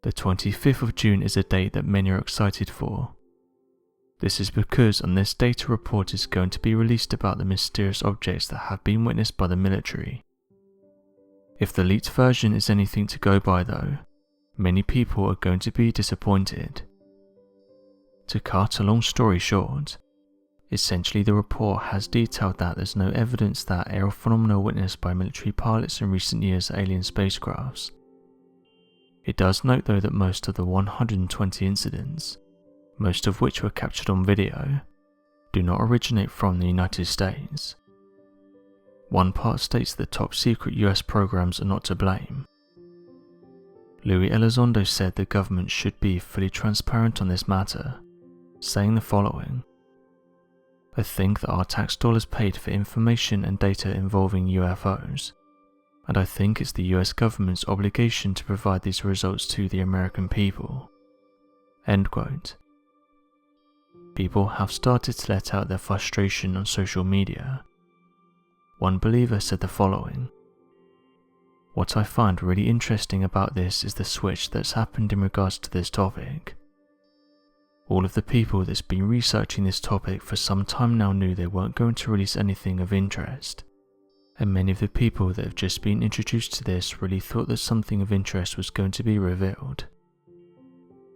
The 25th of June is a date that many are excited for. This is because on this date a report is going to be released about the mysterious objects that have been witnessed by the military. If the leaked version is anything to go by though, many people are going to be disappointed. To cut a long story short, essentially the report has detailed that there's no evidence that aerial phenomena witnessed by military pilots in recent years are alien spacecrafts. It does note though that most of the 120 incidents, most of which were captured on video, do not originate from the United States. One part states that top secret US programs are not to blame. Luis Elizondo said the government should be fully transparent on this matter, saying the following: "I think that our tax dollars paid for information and data involving UFOs, and I think it's the US government's obligation to provide these results to the American people." End quote. People have started to let out their frustration on social media. One believer said the following: "What I find really interesting about this is the switch that's happened in regards to this topic. All of the people that's been researching this topic for some time now knew they weren't going to release anything of interest, and many of the people that have just been introduced to this really thought that something of interest was going to be revealed.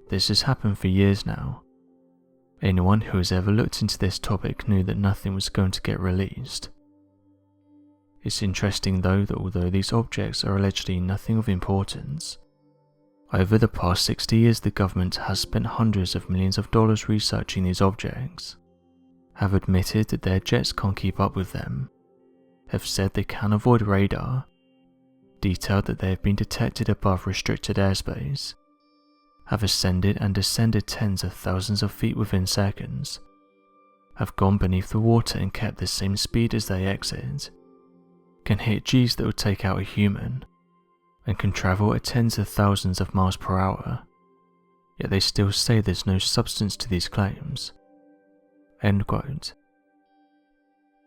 This has happened for years now. Anyone who has ever looked into this topic knew that nothing was going to get released. It's interesting though that although these objects are allegedly nothing of importance, over the past 60 years the government has spent hundreds of millions of dollars researching these objects, have admitted that their jets can't keep up with them, have said they can avoid radar, detailed that they have been detected above restricted airspace, have ascended and descended tens of thousands of feet within seconds, have gone beneath the water and kept the same speed as they exit, can hit Gs that would take out a human, and can travel at tens of thousands of miles per hour, yet they still say there's no substance to these claims." End quote.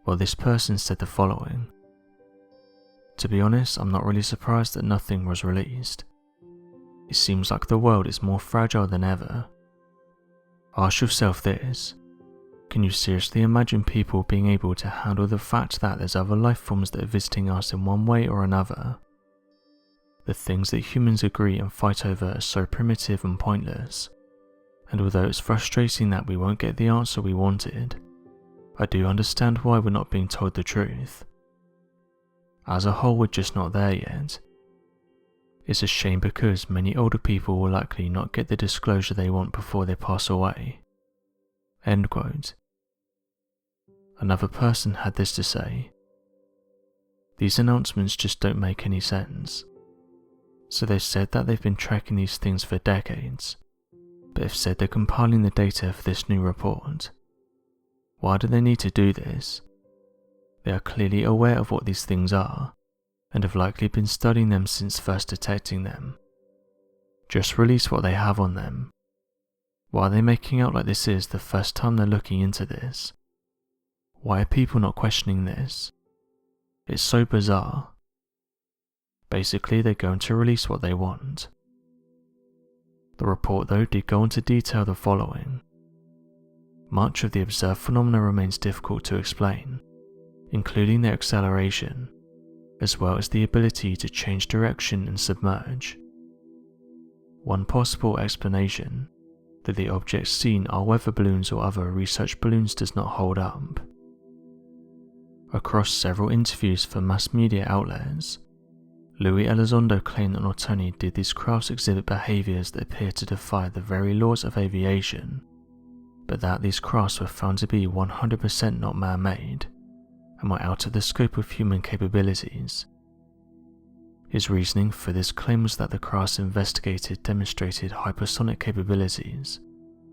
Well, this person said the following: "To be honest, I'm not really surprised that nothing was released. It seems like the world is more fragile than ever. Ask yourself this: can you seriously imagine people being able to handle the fact that there's other life forms that are visiting us in one way or another? The things that humans agree and fight over are so primitive and pointless, and although it's frustrating that we won't get the answer we wanted, I do understand why we're not being told the truth. As a whole, we're just not there yet. It's a shame because many older people will likely not get the disclosure they want before they pass away." End quote. Another person had this to say: "These announcements just don't make any sense. So they've said that they've been tracking these things for decades, but have said they're compiling the data for this new report. Why do they need to do this? They are clearly aware of what these things are, and have likely been studying them since first detecting them. Just release what they have on them. Why are they making out like this is the first time they're looking into this? Why are people not questioning this? It's so bizarre. Basically, they're going to release what they want." The report though did go on to detail the following: "Much of the observed phenomena remains difficult to explain, including their acceleration, as well as the ability to change direction and submerge. One possible explanation, that the objects seen are weather balloons or other research balloons, does not hold up." Across several interviews for mass media outlets, Luis Elizondo claimed that not only did these crafts exhibit behaviours that appear to defy the very laws of aviation, but that these crafts were found to be 100% not man-made, and were out of the scope of human capabilities. His reasoning for this claim was that the crafts investigated demonstrated hypersonic capabilities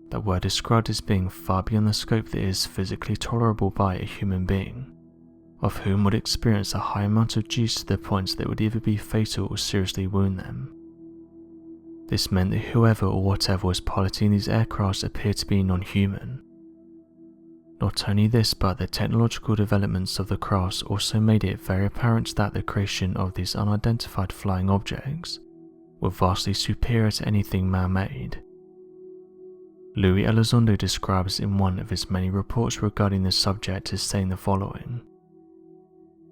that were described as being far beyond the scope that is physically tolerable by a human being, of whom would experience a high amount of Gs to the point that would either be fatal or seriously wound them. This meant that whoever or whatever was piloting these aircrafts appeared to be non-human. Not only this, but the technological developments of the crafts also made it very apparent that the creation of these unidentified flying objects were vastly superior to anything man-made. Luis Elizondo describes in one of his many reports regarding the subject as saying the following: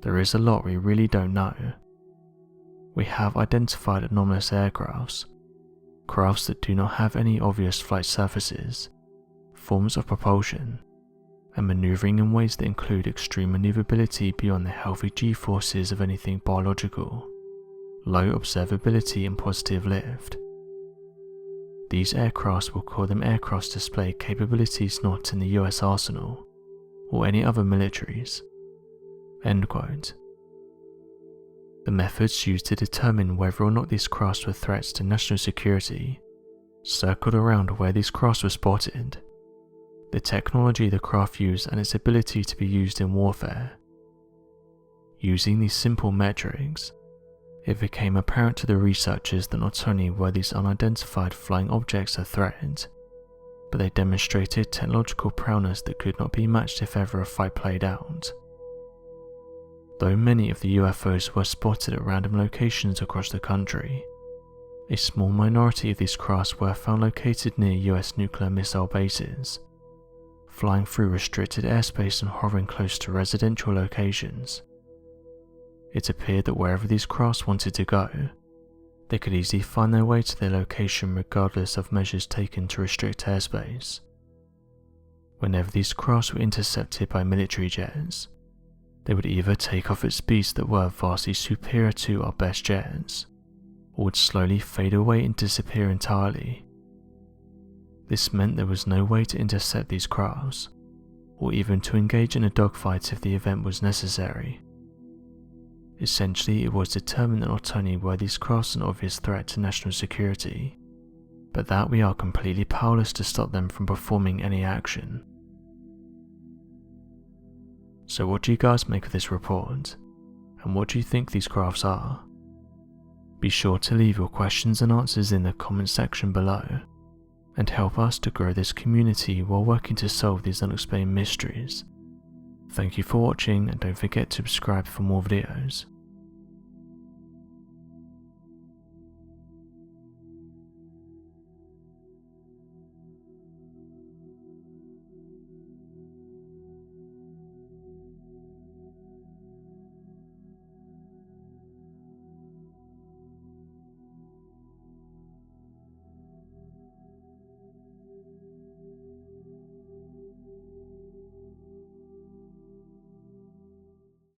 "There is a lot we really don't know. We have identified anomalous aircrafts, crafts that do not have any obvious flight surfaces, forms of propulsion, and maneuvering in ways that include extreme maneuverability beyond the healthy G-forces of anything biological, low observability and positive lift. These aircrafts will call them aircrafts display capabilities not in the US arsenal, or any other militaries." End quote. The methods used to determine whether or not these crafts were threats to national security circled around where these crafts were spotted, the technology the craft used and its ability to be used in warfare. Using these simple metrics, it became apparent to the researchers that not only were these unidentified flying objects a threat, but they demonstrated technological prowess that could not be matched if ever a fight played out. Though many of the UFOs were spotted at random locations across the country, a small minority of these crafts were found located near US nuclear missile bases, flying through restricted airspace and hovering close to residential locations. It appeared that wherever these crafts wanted to go, they could easily find their way to their location regardless of measures taken to restrict airspace. Whenever these crafts were intercepted by military jets, they would either take off at speeds that were vastly superior to our best jets, or would slowly fade away and disappear entirely. This meant there was no way to intercept these crafts, or even to engage in a dogfight if the event was necessary. Essentially, it was determined that not only were these crafts an obvious threat to national security, but that we are completely powerless to stop them from performing any action. So what do you guys make of this report, and what do you think these crafts are? Be sure to leave your questions and answers in the comment section below, and help us to grow this community while working to solve these unexplained mysteries. Thank you for watching, and don't forget to subscribe for more videos.